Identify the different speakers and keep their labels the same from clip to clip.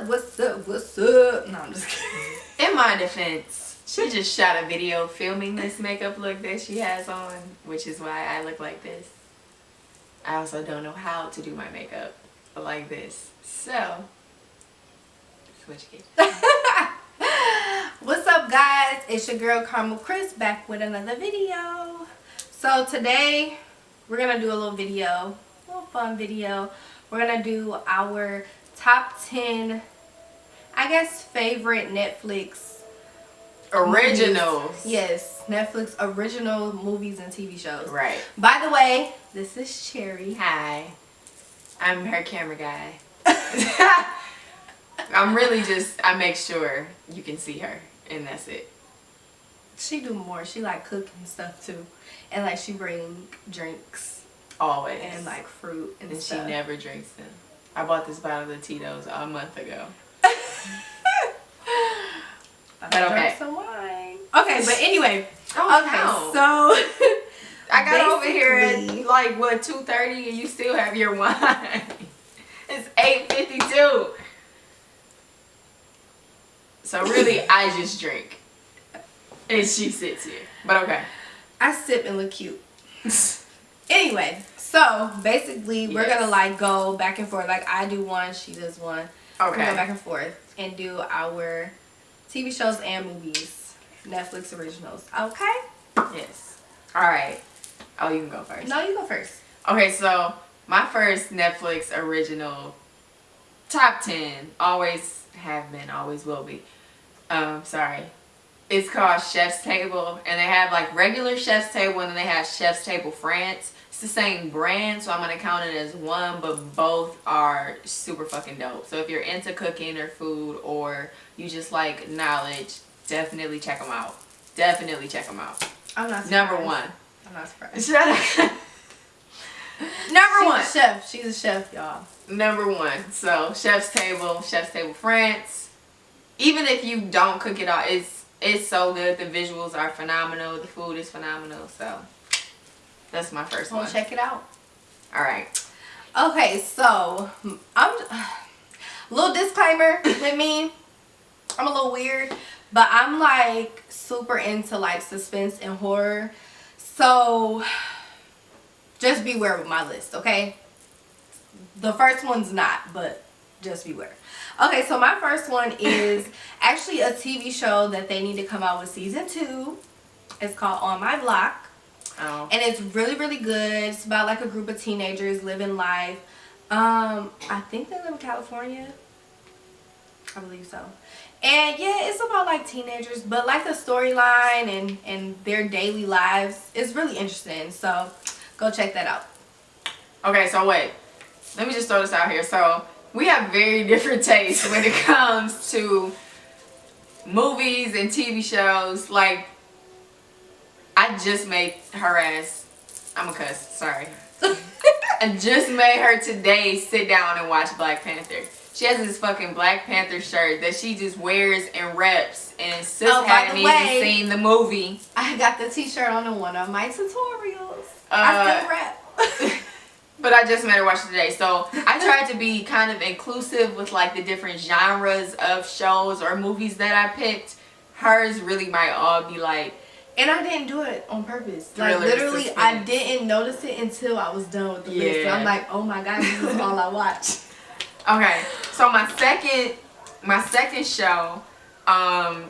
Speaker 1: up? What's up? What's up? No, I'm just kidding.
Speaker 2: In my defense, she just shot a video filming this makeup look that she has on, which is why I look like this. I also don't know how to do my makeup like this. So, that's what you get.
Speaker 1: What's up, guys? It's your girl Caramel Chris back with another video. So today we're gonna do a little fun video. We're gonna do our top 10, I guess, favorite Netflix
Speaker 2: Originals.
Speaker 1: movies. Yes, Netflix original movies and TV shows.
Speaker 2: Right.
Speaker 1: By the way, this is Cherry.
Speaker 2: Hi. I'm her camera guy. I make sure you can see her, and that's it.
Speaker 1: She do more. She like cooking stuff too, and like she bring drinks
Speaker 2: Always.
Speaker 1: and like fruit and
Speaker 2: And
Speaker 1: stuff.
Speaker 2: she never drinks them. I bought this bottle of Tito's a month ago. But okay.
Speaker 1: Some wine. Okay, but anyway.
Speaker 2: Oh,
Speaker 1: Okay,
Speaker 2: no.
Speaker 1: so
Speaker 2: I got over here
Speaker 1: basically-
Speaker 2: at like what 2:30 and you still have your wine. It's 8:52. So really, I just drink, and she sits here. But okay.
Speaker 1: I sip and look cute. Anyway, so basically we're gonna like go back and forth. Like I do one, she does one.
Speaker 2: Okay.
Speaker 1: We go back and forth and do our TV shows and movies, Netflix originals. Okay?
Speaker 2: Yes. All right. Oh, you can go first.
Speaker 1: No, you go first.
Speaker 2: Okay, so my first Netflix original top 10, always have been, always will be. Sorry. It's called Chef's Table, and they have like regular Chef's Table and then they have Chef's Table France. It's the same brand, so I'm going to count it as one, but both are super fucking dope. So if you're into cooking or food or you just like knowledge, definitely check them out. Definitely check them out.
Speaker 1: I'm not surprised.
Speaker 2: Number one.
Speaker 1: I'm not surprised.
Speaker 2: Shut up. Number one.
Speaker 1: She's a chef. She's a chef, y'all.
Speaker 2: Number one. So Chef's Table France. Even if you don't cook it all, it's so good. The visuals are phenomenal. The food is phenomenal. So that's my first one.
Speaker 1: Check it out.
Speaker 2: All right.
Speaker 1: Okay, so little disclaimer with me. I'm a little weird, but I'm like super into like suspense and horror. So just beware with my list, okay? The first one's not, but just beware. Okay, so my first one is actually a TV show that they need to come out with season 2. It's called On My Block.
Speaker 2: Oh.
Speaker 1: And it's really, really good. It's about like a group of teenagers living life. I think they live in California. I believe so. And yeah, it's about like teenagers, but like the storyline and their daily lives is really interesting. So go check that out.
Speaker 2: Okay, so wait. Let me just throw this out here. So we have very different tastes when it comes to movies and TV shows. Like, I just made her ass, I'm a cuss, sorry. I just made her today sit down and watch Black Panther. She has this fucking Black Panther shirt that she just wears and reps, and sis hadn't even seen the movie.
Speaker 1: I got the t-shirt on in one of my tutorials. I still rap.
Speaker 2: But I just made her watch it today. So I tried to be kind of inclusive with like the different genres of shows or movies that I picked. Hers really might all be like,
Speaker 1: and I didn't do it on purpose. Like literally, suspense. I didn't notice it until I was done with the list. And I'm like, oh my god, this is all I watch.
Speaker 2: Okay, so my second show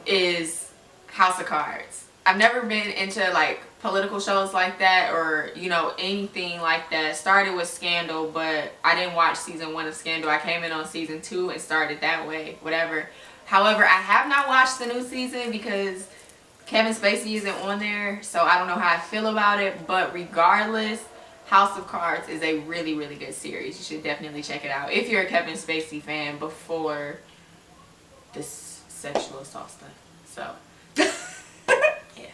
Speaker 2: is House of Cards. I've never been into like political shows like that or anything like that. Started with Scandal, but I didn't watch season 1 of Scandal. I came in on season 2 and started that way, whatever. However, I have not watched the new season because Kevin Spacey isn't on there, so I don't know how I feel about it. But regardless, House of Cards is a really, really good series. You should definitely check it out if you're a Kevin Spacey fan before this sexual assault stuff. So, yeah.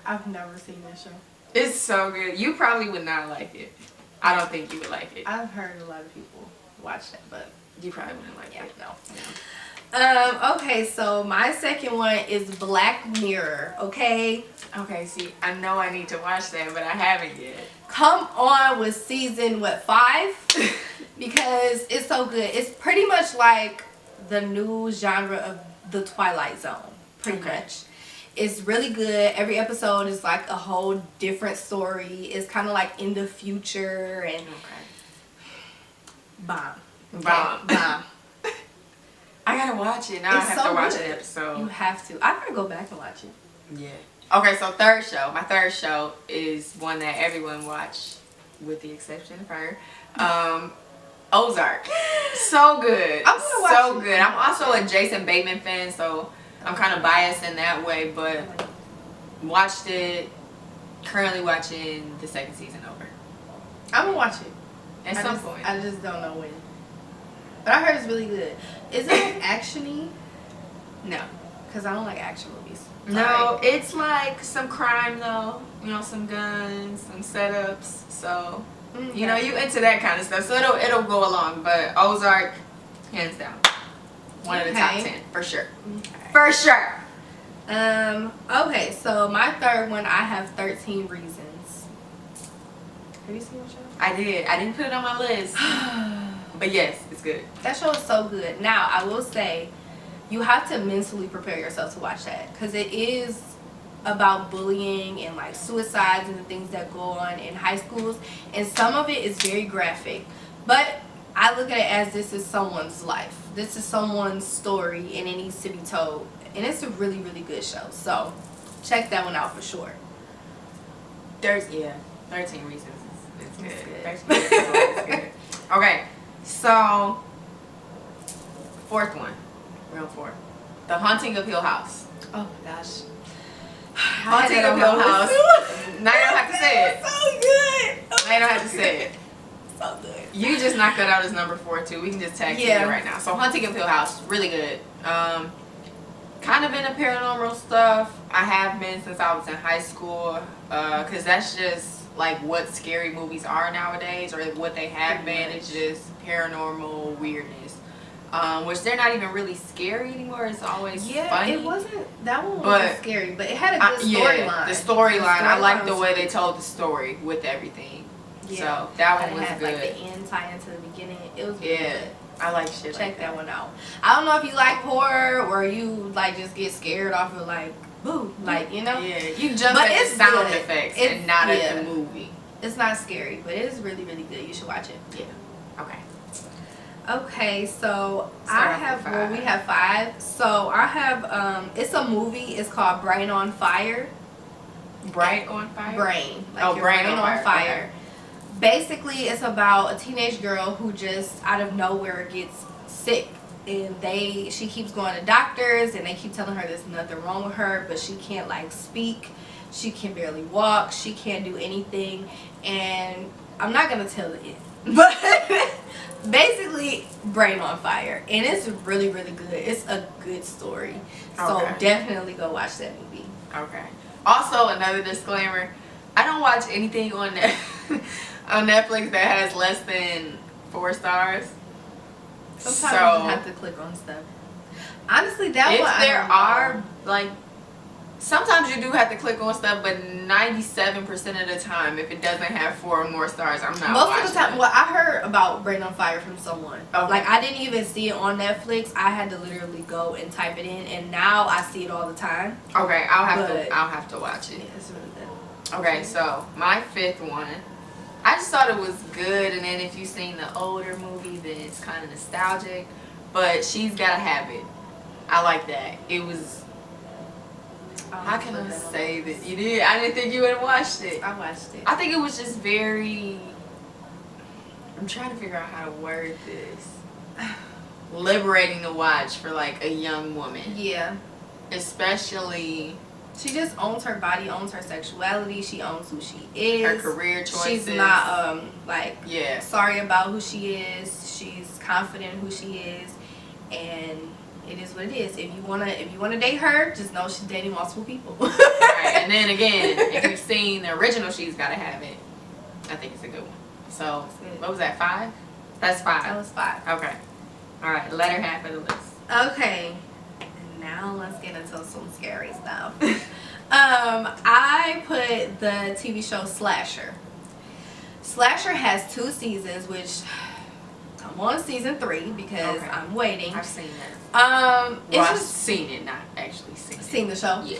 Speaker 1: I've never seen this show.
Speaker 2: It's so good. You probably would not like it. I don't think you would like it.
Speaker 1: I've heard a lot of people watch that, but
Speaker 2: you probably wouldn't like it.
Speaker 1: No. Okay, so my second one is Black Mirror, okay?
Speaker 2: Okay, see, I know I need to watch that, but I haven't yet.
Speaker 1: Come on with season, 5? Because it's so good. It's pretty much like the new genre of the Twilight Zone, pretty much. It's really good. Every episode is like a whole different story. It's kind of like in the future and bomb.
Speaker 2: Bomb.
Speaker 1: Bomb.
Speaker 2: I gotta watch it now. I have to watch an episode.
Speaker 1: You have to. I gotta go back and watch it.
Speaker 2: Yeah. Okay, so third show. My third show is one that everyone watched, with the exception of her. Ozark. So good.
Speaker 1: I'm gonna watch
Speaker 2: so
Speaker 1: it.
Speaker 2: good. I'm also a Jason Bateman fan, so I'm kind of biased in that way, but watched it. Currently watching the second season over.
Speaker 1: I'm gonna watch it
Speaker 2: At some point.
Speaker 1: I just don't know when. But I heard it's really good. Is it actiony?
Speaker 2: No.
Speaker 1: Because I don't like action movies.
Speaker 2: No, it's like some crime though. You know, some guns, some setups. So, you know, you into that kind of stuff. So it'll go along. But Ozark, hands down, one of the top 10 for sure.
Speaker 1: Okay.
Speaker 2: For sure.
Speaker 1: Okay, so my third one, I have 13 Reasons. Have you seen that show?
Speaker 2: I did. I didn't put it on my list. But yes, it's good.
Speaker 1: That show is so good. Now, I will say, you have to mentally prepare yourself to watch that. Because it is about bullying and like suicides and the things that go on in high schools. And some of it is very graphic. But I look at it as this is someone's life. This is someone's story and it needs to be told. And it's a really, really good show. So, check that one out for sure.
Speaker 2: 13 Reasons. It's good.
Speaker 1: It's
Speaker 2: 13 Reasons is good. Okay, so fourth one. Round 4. The Haunting of Hill House.
Speaker 1: Oh my gosh.
Speaker 2: Haunting of Hill House. Now you don't have to say it.
Speaker 1: So good.
Speaker 2: Now you don't have to say it.
Speaker 1: So good.
Speaker 2: You just knocked that out as number 4 too. We can just tag team it right now. So Haunting of Hill House, really good. Kind of into paranormal stuff. I have been since I was in high school. Cause that's just like what scary movies are nowadays, or what they have been. It's just paranormal weirdness. Which they're not even really scary anymore. It's always funny.
Speaker 1: It wasn't. That one wasn't scary, but it had a good storyline.
Speaker 2: The storyline. I like the way they told the story with everything. Yeah. So that one was
Speaker 1: had,
Speaker 2: good.
Speaker 1: Like the end tie into the beginning. It was really good.
Speaker 2: I like shit.
Speaker 1: Check that one out. I don't know if you like horror or you like just get scared off of like boo, like you know.
Speaker 2: Yeah, you jump at the sound effects and not at the movie.
Speaker 1: It's not scary, but it is really, really good. You should watch it.
Speaker 2: Yeah. Okay.
Speaker 1: Okay, so we have 5. So I have it's a movie. It's called Brain on Fire.
Speaker 2: Brain on Fire.
Speaker 1: Brain. Like your brain on fire. Okay. Basically, it's about a teenage girl who just out of nowhere gets sick, and she keeps going to doctors, and they keep telling her there's nothing wrong with her, but she can't like speak, she can barely walk, she can't do anything, and I'm not gonna tell it, but basically, Brain on Fire, and it's really, really good. It's a good story, so definitely go watch that movie. Okay.
Speaker 2: Also, another disclaimer: I don't watch anything on on Netflix that has less than 4 stars.
Speaker 1: Sometimes you just have to click on stuff. Honestly, that one.
Speaker 2: If there are like, sometimes you do have to click on stuff, but 97% of the time, if it doesn't have 4 or more stars, I'm not.
Speaker 1: Most of the time, well, I heard about Brain on Fire from someone. Okay. Like I didn't even see it on Netflix. I had to literally go and type it in, and now I see it all the time.
Speaker 2: Okay, I'll have to watch it.
Speaker 1: Yeah, it's really good.
Speaker 2: Okay, so my 5th one. I just thought it was good, and then if you've seen the older movie, then it's kind of nostalgic. But She's Gotta Have It. I like that. It was. How can I say that? You did? I didn't think you would have watched it.
Speaker 1: I watched it.
Speaker 2: I think it was just very. I'm trying to figure out how to word this. Liberating to watch for like a young woman.
Speaker 1: Yeah.
Speaker 2: Especially.
Speaker 1: She just owns her body, owns her sexuality. She owns who she is.
Speaker 2: Her career choices.
Speaker 1: She's not sorry about who she is. She's confident who she is, and it is what it is. If you wanna date her, just know she's dating multiple people.
Speaker 2: Right. And then again, if you've seen the original She's Gotta Have It, I think it's a good one. So what was that? 5? That's 5.
Speaker 1: That was 5.
Speaker 2: Okay. All right. Letter half of the list.
Speaker 1: Okay. Now let's get into some scary stuff. I put the TV show Slasher. Slasher has 2 seasons, which, oh I'm on season 3 because I'm waiting.
Speaker 2: I've seen that.
Speaker 1: It's
Speaker 2: I've
Speaker 1: just
Speaker 2: seen it, not actually seen it.
Speaker 1: Seen the show?
Speaker 2: Yeah.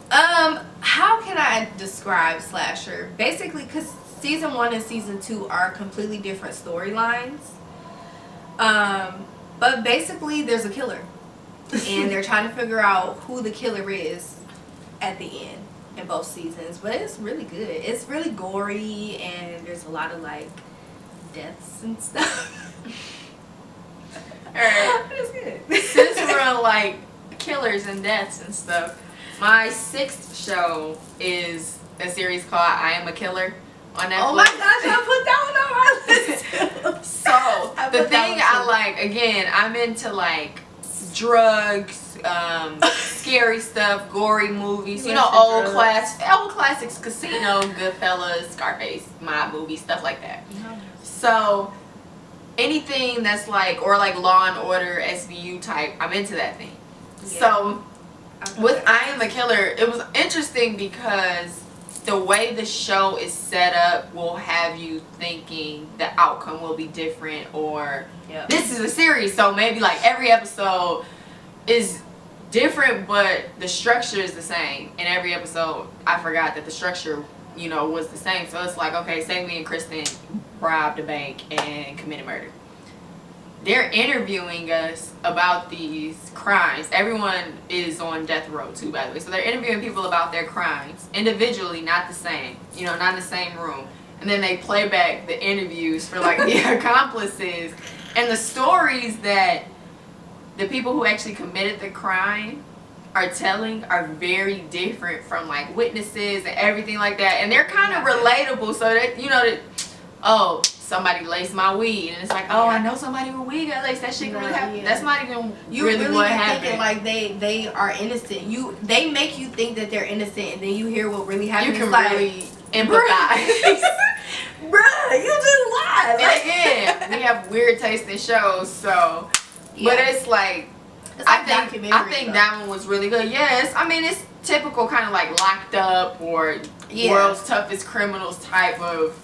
Speaker 1: How can I describe slasher? Basically, because season 1 and season 2 are completely different storylines. But basically, there's a killer, and they're trying to figure out who the killer is at the end in both seasons. But it's really good. It's really gory, and there's a lot of like deaths and stuff.
Speaker 2: Alright.
Speaker 1: It's good.
Speaker 2: Since we're on like killers and deaths and stuff, my 6th show is a series called I Am a Killer on Netflix.
Speaker 1: Oh my gosh, I put that one on my list.
Speaker 2: So the thing I like, again, I'm into like drugs, scary stuff, gory movies, you know, old classics, Casino, Goodfellas, Scarface, mob movies, stuff like that. So anything that's like, or like Law and Order, SVU type, I'm into that thing. Yeah. So with I Am a Killer, it was interesting because the way the show is set up will have you thinking the outcome will be different, or this is a series, so maybe like every episode is different, but the structure is the same. In every episode, I forgot that the structure, you know, was the same. So it's like, okay, say me and Kristen robbed a bank and committed murder. They're interviewing us about these crimes. Everyone is on death row too, by the way. So they're interviewing people about their crimes individually, not the same, you know, not in the same room. And then they play back the interviews for like the accomplices, and the stories that the people who actually committed the crime are telling are very different from like witnesses and everything like that. And they're kind of relatable, so that, you know, that, oh, somebody laced my weed, and it's like, oh, I know somebody with weed got laced. That shit really happened. That's not even really what happened.
Speaker 1: Thinking like they are innocent. They make you think that they're innocent, and then you hear what really happened.
Speaker 2: You can really empathize.
Speaker 1: Bruh, you just lied.
Speaker 2: And again, we have weird taste in shows, so but it's like, I think that one was really good. Yes, I mean, it's typical kind of like Locked Up or World's Toughest Criminals type of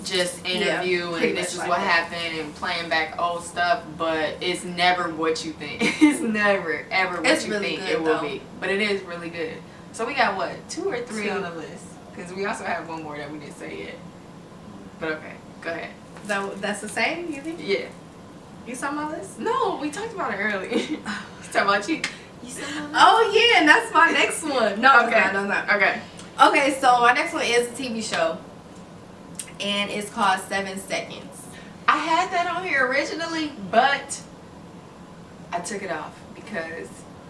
Speaker 2: just interview, and this is what happened, and playing back old stuff, but it's never what you think. It's never ever what you think it will be, but it is really good. So we got what, 2 or 3 on the list, because we also have one more that we didn't say yet, but okay, go ahead.
Speaker 1: That's the same, you think?
Speaker 2: Yeah.
Speaker 1: You saw my list?
Speaker 2: No, we talked about it earlier. You talking about you? You saw my list?
Speaker 1: Oh yeah, and that's my next one. No,
Speaker 2: okay.
Speaker 1: No.
Speaker 2: Okay.
Speaker 1: Okay, so my next one is a TV show, and it's called 7 Seconds.
Speaker 2: I had that on here originally, but I took it off because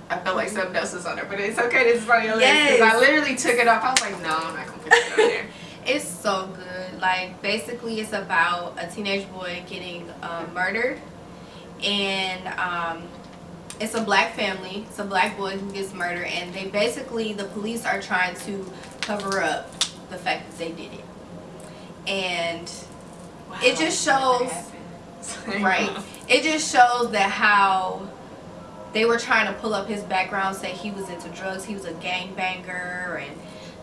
Speaker 2: I felt like something else was on there. But it's okay, this is on your list, because I literally took it off. I was like, no, I'm not gonna put it on there.
Speaker 1: It's so good. Like, basically, it's about a teenage boy getting murdered, and it's a black family. It's a black boy who gets murdered, and they basically, the police are trying to cover up the fact that they did it. And it just shows, right? It just shows that how they were trying to pull up his background, say he was into drugs, he was a gangbanger, and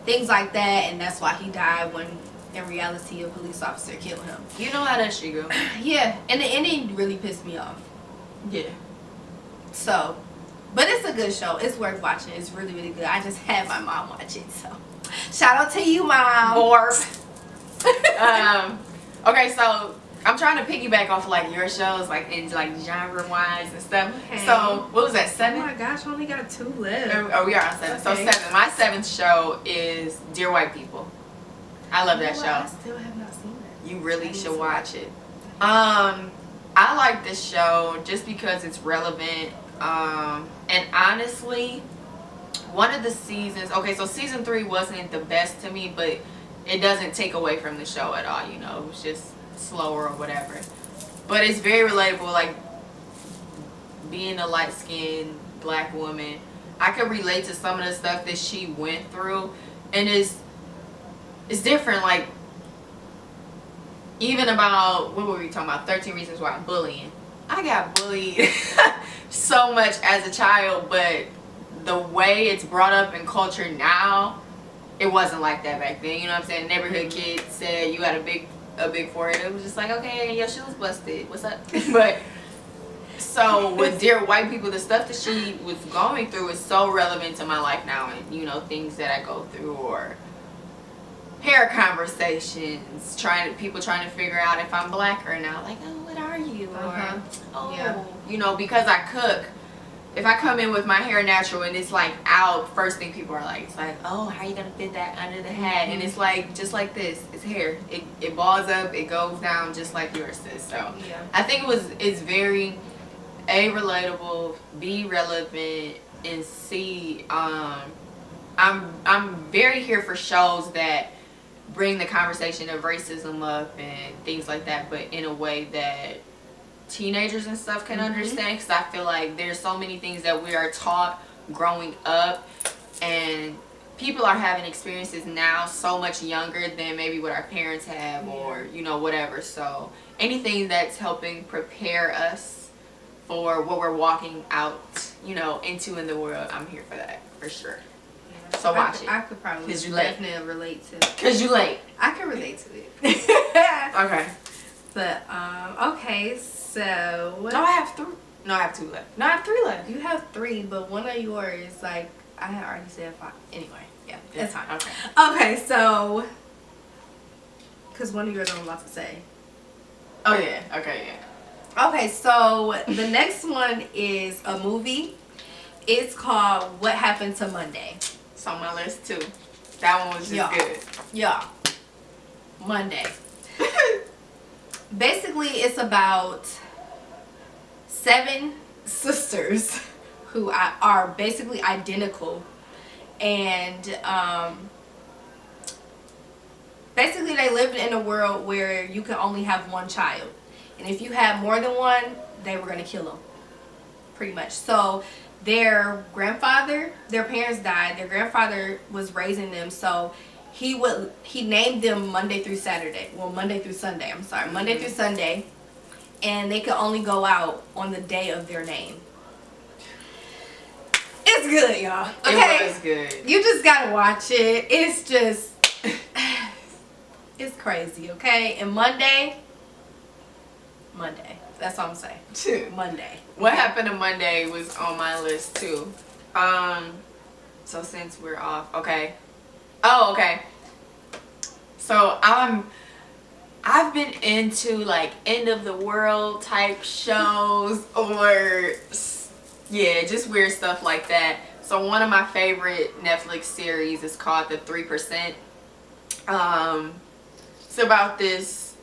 Speaker 1: things like that, and that's why he died, when in reality a police officer killed him.
Speaker 2: You know how that shit go.
Speaker 1: Yeah, and the ending really pissed me off.
Speaker 2: Yeah. So,
Speaker 1: but it's a good show. It's worth watching. It's really, really good. I just had my mom watch it, so shout out to you, Mom.
Speaker 2: Borf. Okay, so I'm trying to piggyback off like your shows, like in like genre wise and stuff. Okay. So what was that, 7?
Speaker 1: Oh my gosh, I only got 2 left.
Speaker 2: Oh, we are on 7. Okay. So 7. My 7th show is Dear White People. I love that show.
Speaker 1: I still have not seen it.
Speaker 2: You really should watch it. I like this show just because it's relevant. And honestly, one of the seasons, okay, so season 3 wasn't the best to me, but it doesn't take away from the show at all, you know. It was just slower or whatever. But it's very relatable, like being a light-skinned black woman. I could relate to some of the stuff that she went through, and it's different, like even about, what were we talking about, 13 Reasons Why, bullying. I got bullied so much as a child, but the way it's brought up in culture now, it wasn't like that back then. You know what I'm saying? Neighborhood kids said you got a big a big forehead. It was just like, okay, your shoes busted. What's up? But so with Dear White People, the stuff that she was going through is so relevant to my life now, and you know, things that I go through, or hair conversations, people trying to figure out if I'm black or not. Like, oh, what are you? Or oh, you know, because I cook. If I come in with my hair natural and it's like out, first thing people are like, it's like, oh, how are you gonna fit that under the hat? And it's like, just like this, it's hair. It balls up, it goes down just like yours does. So I think it's very relatable, B, relevant, and C, I'm very here for shows that bring the conversation of racism up and things like that, but in a way that teenagers and stuff can understand, because I feel like there's so many things that we are taught growing up, and people are having experiences now so much younger than maybe what our parents have, or you know, whatever. So anything that's helping prepare us for what we're walking out, you know, into in the world, I'm here for that, for sure. So watch it.
Speaker 1: I could probably definitely relate to it.
Speaker 2: Cause you late.
Speaker 1: I can relate to it.
Speaker 2: Okay.
Speaker 1: But okay, so
Speaker 2: no, I have three. No, I have two left. No, I have three left.
Speaker 1: You have three, but one of yours, like I had already said five. Anyway, yeah, it's fine.
Speaker 2: Okay.
Speaker 1: Okay, so because one of yours I'm about to say.
Speaker 2: Oh yeah. Okay, yeah.
Speaker 1: Okay, so the next one is a movie. It's called What Happened to Monday.
Speaker 2: It's on my list too. That one was just good.
Speaker 1: Yeah. Monday. Basically, it's about 7 sisters who are basically identical, and basically they lived in a world where you could only have one child, and if you had more than one, they were gonna kill them, pretty much. So their parents died. Their grandfather was raising them, so he named them Monday through Sunday, and they could only go out on the day of their name. It's good, y'all. Okay?
Speaker 2: It was good.
Speaker 1: You just gotta watch it. It's just, it's crazy, okay? And Monday, that's all I'm saying. Monday.
Speaker 2: What Happened to Monday was on my list too. So since we're off, okay. Oh, okay. So I've been into like end of the world type shows, or yeah, just weird stuff like that. So one of my favorite Netflix series is called The 3%. It's about this.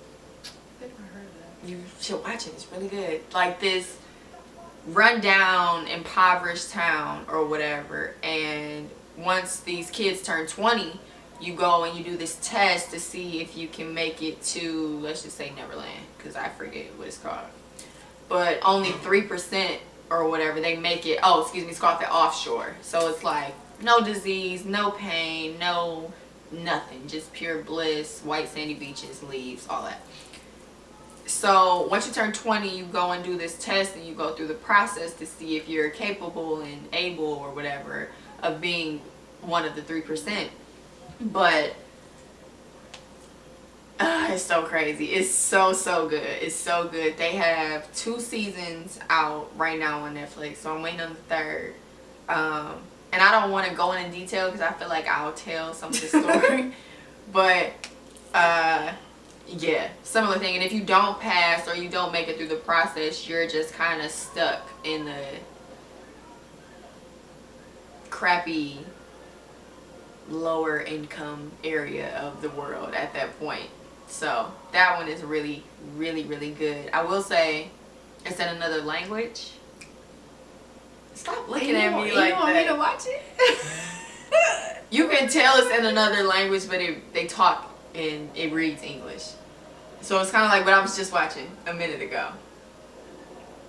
Speaker 2: You should watch it. It's really good. Like this rundown, impoverished town or whatever, and once these kids turn 20, you go and you do this test to see if you can make it to, let's just say Neverland, because I forget what it's called, but only 3% or whatever they make it. Oh, excuse me, it's called the offshore. So it's like no disease, no pain, no nothing, just pure bliss, white sandy beaches, leaves, all that. So once you turn 20, you go and do this test, and you go through the process to see if you're capable and able or whatever of being one of the 3%. But it's so crazy. It's so good. It's so good. They have 2 seasons out right now on Netflix, so I'm waiting on the 3rd. And I don't want to go into detail because I feel like I'll tell some of the story. But yeah, similar thing. And if you don't pass or you don't make it through the process, you're just kind of stuck in the crappy lower income area of the world at that point. So that one is really good. I will say it's in another language. Stop looking at me like that.
Speaker 1: You want me to watch it?
Speaker 2: You can tell it's in another language, but they talk and it reads English. So it's kind of like what I was just watching a minute ago.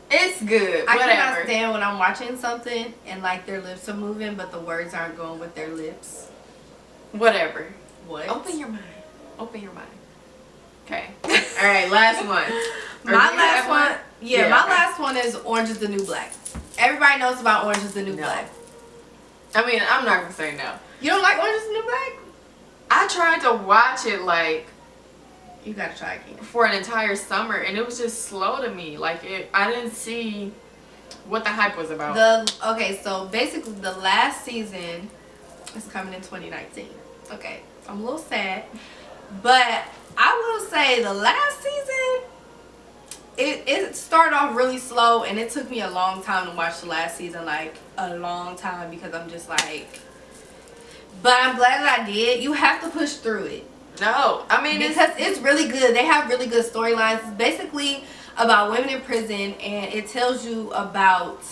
Speaker 2: It's good.
Speaker 1: I
Speaker 2: whatever.
Speaker 1: cannot stand when I'm watching something and like their lips are moving, but the words aren't going with their lips.
Speaker 2: Whatever.
Speaker 1: What?
Speaker 2: Open your mind. Open your mind. Okay. All right. Last one.
Speaker 1: My last one. Yeah, my last one is Orange is the New Black. Everybody knows about Orange is the New Black.
Speaker 2: I mean, I'm not gonna say no.
Speaker 1: You don't like Orange is the New Black?
Speaker 2: I tried to watch it like
Speaker 1: You gotta try again.
Speaker 2: For an entire summer, and it was just slow to me. Like I didn't see what the hype was about.
Speaker 1: Okay, so basically the last season is coming in 2019. Okay, I'm a little sad, but I will say the last season, it started off really slow, and it took me a long time to watch the last season, like a long time, because I'm just like, but I'm glad that I did. You have to push through it.
Speaker 2: No, I mean,
Speaker 1: because it's really good. They have really good storylines. It's basically about women in prison, and it tells you about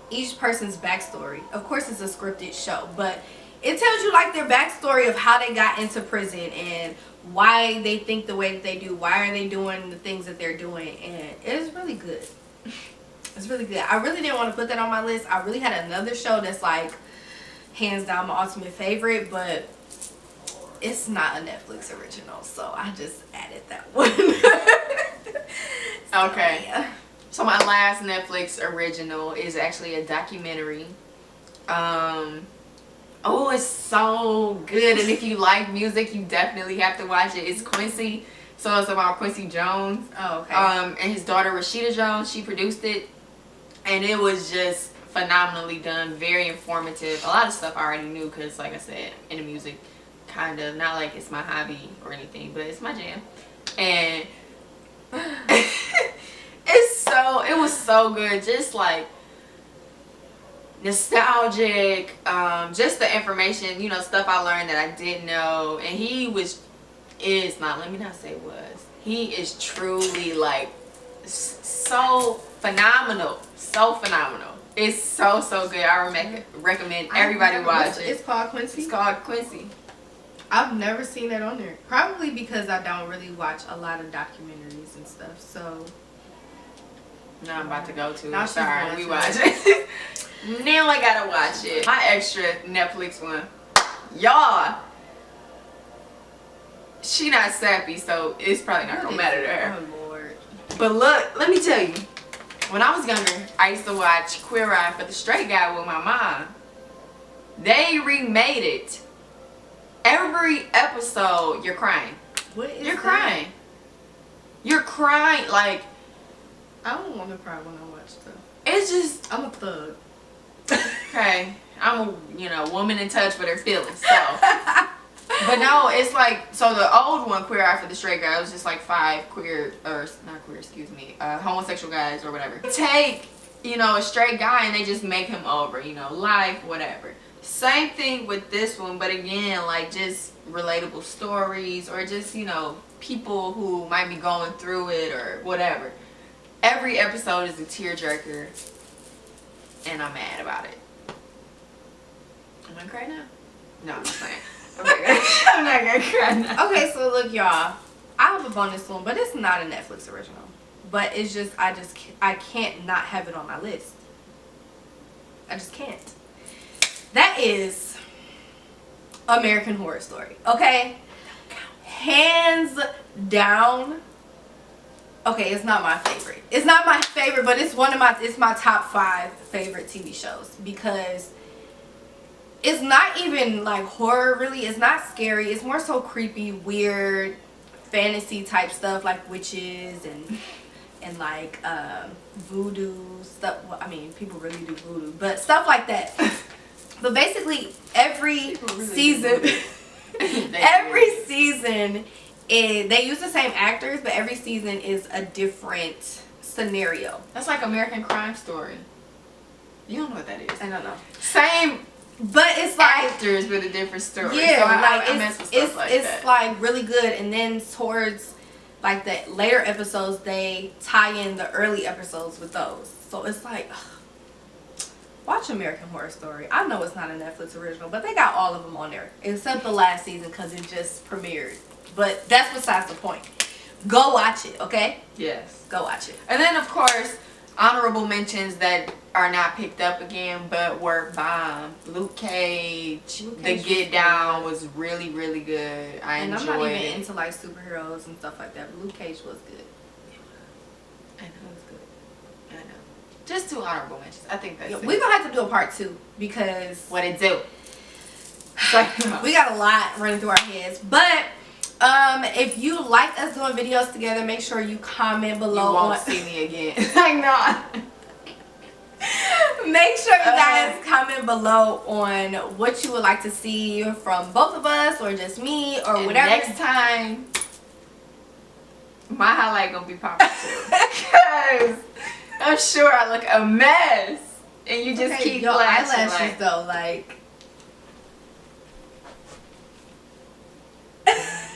Speaker 1: each person's backstory. Of course, it's a scripted show, but it tells you like their backstory of how they got into prison and why they think the way that they do. Why are they doing the things that they're doing? And it's really good. It's really good. I really didn't want to put that on my list. I really had another show that's like hands down my ultimate favorite, but it's not a Netflix original, so I just added that one.
Speaker 2: Okay. Yeah. So my last Netflix original is actually a documentary. Oh, it's so good, and if you like music, you definitely have to watch it. It's Quincy, so it's about Quincy Jones.
Speaker 1: Oh, okay.
Speaker 2: And his daughter Rashida Jones, she produced it, and it was just phenomenally done, very informative. A lot of stuff I already knew because, like I said, into music, kind of, not like it's my hobby or anything, but it's my jam. And it was so good, just like nostalgic, just the information, you know, stuff I learned that I didn't know. And he is truly like so phenomenal. It's so good. I recommend everybody watch it.
Speaker 1: It's called Quincy?
Speaker 2: It's called Quincy.
Speaker 1: I've never seen that on there. Probably because I don't really watch a lot of documentaries and stuff, so.
Speaker 2: Now I'm about to go to
Speaker 1: now
Speaker 2: it. Sorry, we watch it. Now I gotta watch it. My extra Netflix one. Y'all. She not sappy, so it's probably not gonna matter to her.
Speaker 1: Oh, Lord.
Speaker 2: But look, let me tell you. When I was younger, I used to watch Queer Eye for the Straight Guy with my mom. They remade it. Every episode, you're crying.
Speaker 1: What is
Speaker 2: You're
Speaker 1: that?
Speaker 2: crying. You're crying. Like,
Speaker 1: I don't want to cry when I watch stuff.
Speaker 2: it's just,
Speaker 1: I'm a thug.
Speaker 2: okay, I'm a woman in touch with her feelings, so. But no, it's like, so the old one, Queer Eye for the Straight Guy, it was just like 5 homosexual guys or whatever. Take, a straight guy and they just make him over, life, whatever. Same thing with this one, but again, like just relatable stories or just, people who might be going through it or whatever. Every episode is a tearjerker, and I'm mad about it. I'm gonna cry now? No, I'm not playing. I'm not gonna cry now.
Speaker 1: Okay, so look, y'all. I have a bonus one, but it's not a Netflix original. But it's just, I can't not have it on my list. I just can't. That is American Horror Story. Okay? Hands down. Okay, it's not my favorite. It's not my favorite, but it's it's my top 5 favorite TV shows because it's not even like horror really. It's not scary. It's more so creepy, weird, fantasy type stuff like witches and like voodoo stuff. Well, I mean, people really do voodoo, but stuff like that. But basically, every season, they use the same actors, but every season is a different scenario.
Speaker 2: That's like American Crime Story. You don't know what that is.
Speaker 1: I don't know.
Speaker 2: Same,
Speaker 1: but it's like
Speaker 2: actors with a different story.
Speaker 1: Yeah,
Speaker 2: so
Speaker 1: I
Speaker 2: mess with stuff like that.
Speaker 1: It's like really good, and then towards like the later episodes, they tie in the early episodes with those. So it's like. Watch American Horror Story. I know it's not a Netflix original, but they got all of them on there. Except the last season because it just premiered. But that's besides the point. Go watch it, okay?
Speaker 2: Yes.
Speaker 1: Go watch it.
Speaker 2: And then, of course, honorable mentions that are not picked up again, but were bomb. Luke Cage, The Get Down was really, really good. I enjoyed it.
Speaker 1: And I'm not even into like superheroes and stuff like that, but Luke Cage was good.
Speaker 2: I know. It was good. I know. Just 2 honorable mentions. I think that's it.
Speaker 1: We're going to have to do a part 2 because...
Speaker 2: What it do?
Speaker 1: we got a lot running through our heads. But If you like us doing videos together, make sure you comment below.
Speaker 2: You won't see me again. I know.
Speaker 1: Make sure you guys comment below on what you would like to see from both of us or just me or
Speaker 2: and
Speaker 1: whatever.
Speaker 2: Next time, my highlight gonna be popping too. Because I'm sure I look a mess. And you just keep
Speaker 1: your
Speaker 2: flashing,
Speaker 1: eyelashes
Speaker 2: like,
Speaker 1: though, like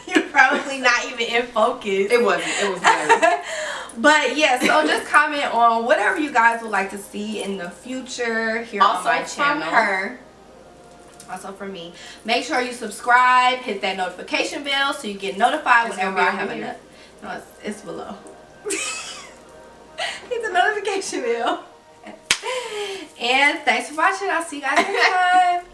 Speaker 1: you're probably not even in focus.
Speaker 2: It wasn't. It was blurry.
Speaker 1: But yeah, so just comment on whatever you guys would like to see in the future here on my channel.
Speaker 2: From her.
Speaker 1: Also from me. Make sure you subscribe, hit that notification bell so you get notified whenever I have a no, it's below. Hit the notification bell. And thanks for watching. I'll see you guys next time.